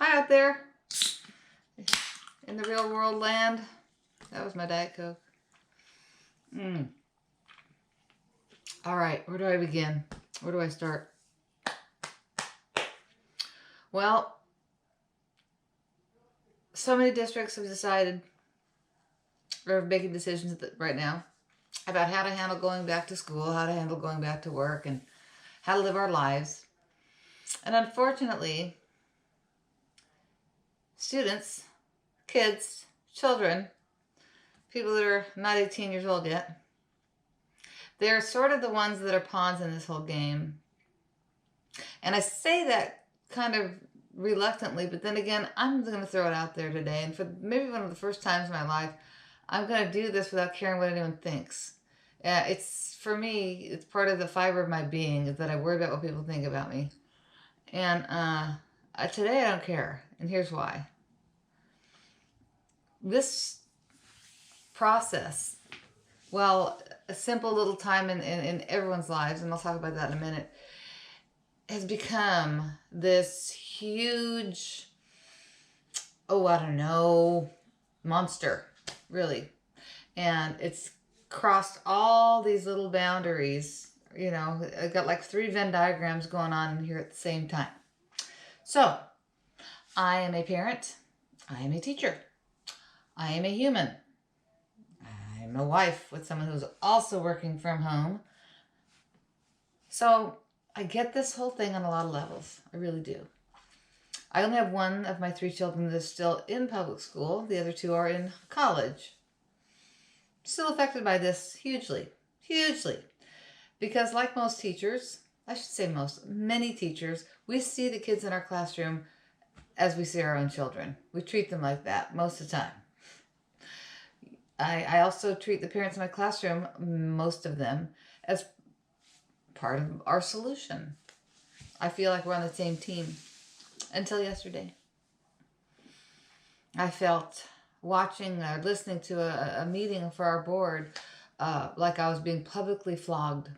Hi out there in the real world land. That was my Diet Coke. All right, where do I begin? Where do I start? Well, so many districts have decided, or are making decisions right now about how to handle going back to school, how to handle going back to work, and how to live our lives. And unfortunately, students, kids, children, people that are not 18 years old yet, they're sort of the ones that are pawns in this whole game. And I say that kind of reluctantly, but then again, I'm going to throw it out there today. And for maybe one of the first times in my life, I'm going to do this without caring what anyone thinks. It's, for me, it's part of the fiber of my being is that I worry about what people think about me. And today I don't care. And here's why. This process, well, a simple little time in everyone's lives, and I'll talk about that in a minute, has become this huge, monster, really. And it's crossed all these little boundaries. You know, I got like 3 Venn diagrams going on here at the same time. So, I am a parent. I am a teacher. I am a human. I'm a wife with someone who's also working from home. So, I get this whole thing on a lot of levels. I really do. I only have one of my 3 children that is still in public school. The other 2 are in college. Still affected by this hugely. Hugely. Because like most teachers, I should say many teachers, we see the kids in our classroom as we see our own children. We treat them like that most of the time. I also treat the parents in my classroom, most of them, as part of our solution. I feel like we're on the same team. Until yesterday. I felt watching or listening to a meeting for our board like I was being publicly flogged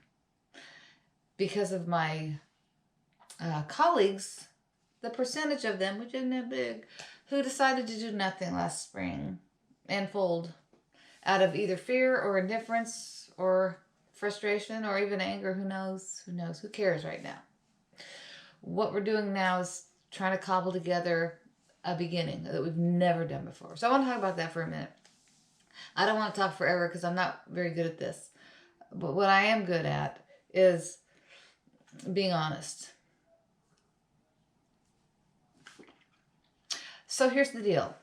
because of my colleagues, the percentage of them, which isn't that big, who decided to do nothing last spring and fold out of either fear or indifference or frustration or even anger. Who knows? Who knows? Who cares right now? What we're doing now is trying to cobble together a beginning that we've never done before. So I want to talk about that for a minute. I don't want to talk forever because I'm not very good at this. But what I am good at is being honest. So here's the deal.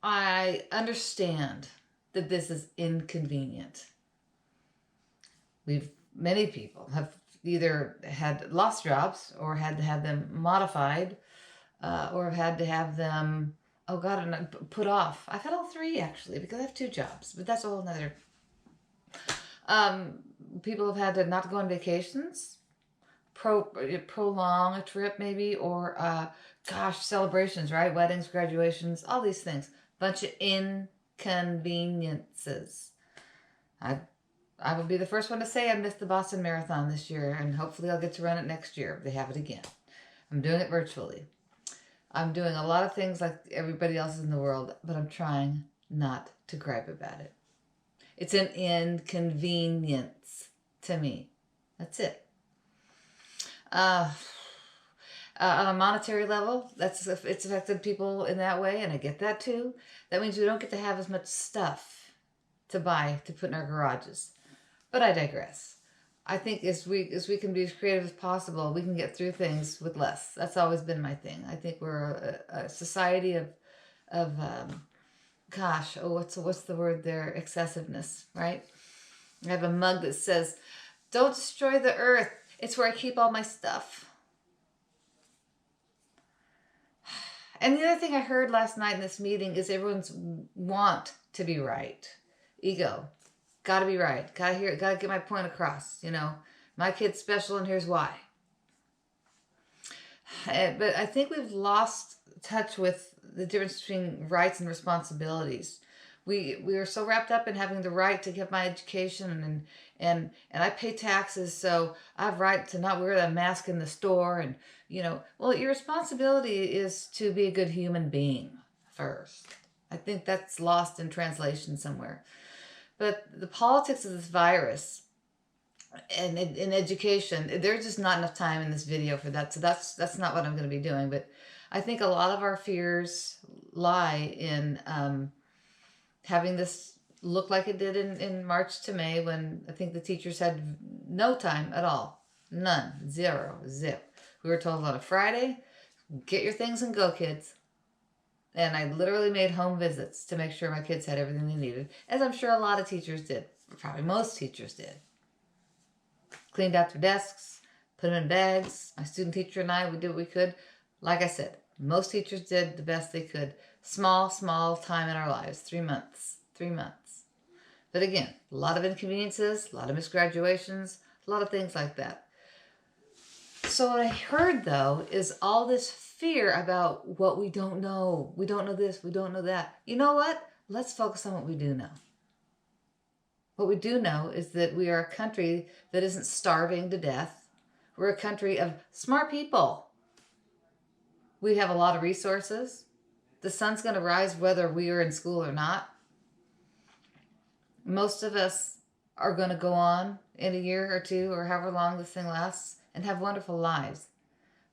I understand that this is inconvenient. Many people have either had lost jobs or had to have them modified or have had to have them, put off. I've had all 3 actually because I have 2 jobs, but that's a whole nother. People have had to not go on vacations, prolong a trip maybe, or celebrations, right? Weddings, graduations, all these things. Bunch of inconveniences. I will be the first one to say I missed the Boston Marathon this year, and hopefully I'll get to run it next year if they have it again. I'm doing it virtually. I'm doing a lot of things like everybody else in the world, but I'm trying not to gripe about it. It's an inconvenience to me. That's it. On a monetary level, it's affected people in that way, and I get that too. That means we don't get to have as much stuff to buy to put in our garages. But I digress. I think as we can be as creative as possible, we can get through things with less. That's always been my thing. I think we're a society of what's the word there? Excessiveness, right? I have a mug that says, "Don't destroy the earth. It's where I keep all my stuff." And the other thing I heard last night in this meeting is everyone's want to be right. Ego. Gotta be right. Gotta get my point across. You know, my kid's special and here's why. But I think we've lost touch with the difference between rights and responsibilities. We are so wrapped up in having the right to get my education and I pay taxes, so I have right to not wear that mask in the store. And well, your responsibility is to be a good human being first. I think that's lost in translation somewhere. But the politics of this virus and in education, there's just not enough time in this video for that. So that's not what I'm going to be doing. But I think a lot of our fears lie in having this look like it did in March to May, when I think the teachers had no time at all. None. Zero. Zip. We were told on a Friday, get your things and go, kids. And I literally made home visits to make sure my kids had everything they needed, as I'm sure a lot of teachers did. Probably most teachers did. Cleaned out their desks, put them in bags. My student teacher and I, we did what we could. Like I said, most teachers did the best they could. Small time in our lives. 3 months. 3 months. But again, a lot of inconveniences, a lot of misgraduations, a lot of things like that. So what I heard, though, is all this fear about what we don't know. We don't know this, we don't know that. You know what? Let's focus on what we do know. What we do know is that we are a country that isn't starving to death. We're a country of smart people. We have a lot of resources. The sun's going to rise whether we are in school or not. Most of us are going to go on in a year or two or however long this thing lasts and have wonderful lives.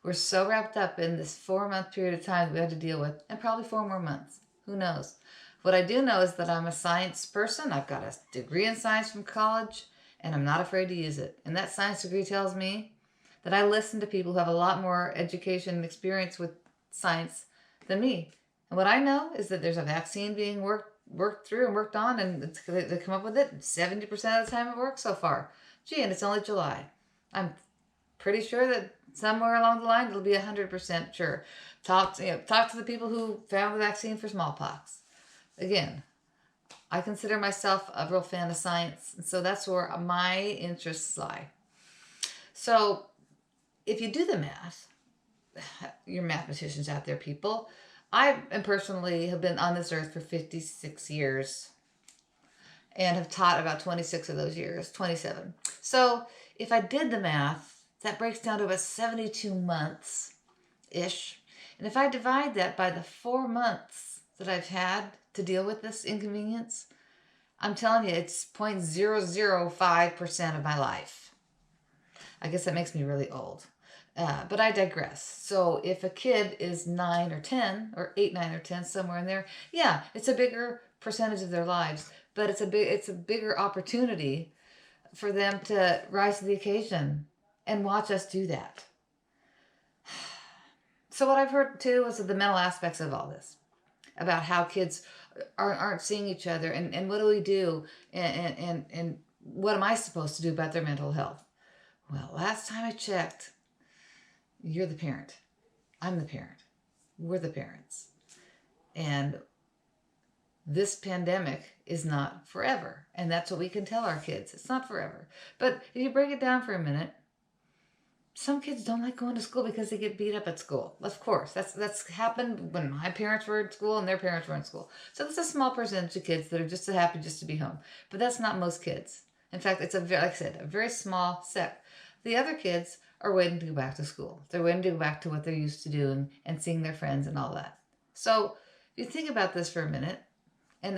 We're so wrapped up in this 4-month period of time that we had to deal with, and probably 4 more months. Who knows? What I do know is that I'm a science person. I've got a degree in science from college, and I'm not afraid to use it. And that science degree tells me that I listen to people who have a lot more education and experience with science than me. And what I know is that there's a vaccine being worked through and worked on, and they come up with it. 70% of the time it works so far. Gee, and it's only July. I'm pretty sure that somewhere along the line it'll be 100% sure. Talk to the people who found the vaccine for smallpox. Again, I consider myself a real fan of science, and so that's where my interests lie. So if you do the math, you're mathematicians out there, people. I personally have been on this earth for 56 years and have taught about 26 of those years, 27. So if I did the math, that breaks down to about 72 months-ish. And if I divide that by the 4 months that I've had to deal with this inconvenience, I'm telling you, it's 0.005% of my life. I guess that makes me really old. But I digress. So if a kid is 9 or 10, or 8, 9, or 10, somewhere in there, yeah, it's a bigger percentage of their lives, but it's a bigger opportunity for them to rise to the occasion and watch us do that. So what I've heard too is the mental aspects of all this, about how kids aren't seeing each other, and what do we do, and what am I supposed to do about their mental health? Well, last time I checked, you're the parent. I'm the parent. We're the parents. And this pandemic is not forever. And that's what we can tell our kids. It's not forever. But if you break it down for a minute, some kids don't like going to school because they get beat up at school. Of course, that's happened when my parents were in school and their parents were in school. So there's a small percentage of kids that are just so happy just to be home. But that's not most kids. In fact, it's like I said, a very small sect. The other kids are waiting to go back to school. They're waiting to go back to what they're used to doing and seeing their friends and all that. So if you think about this for a minute,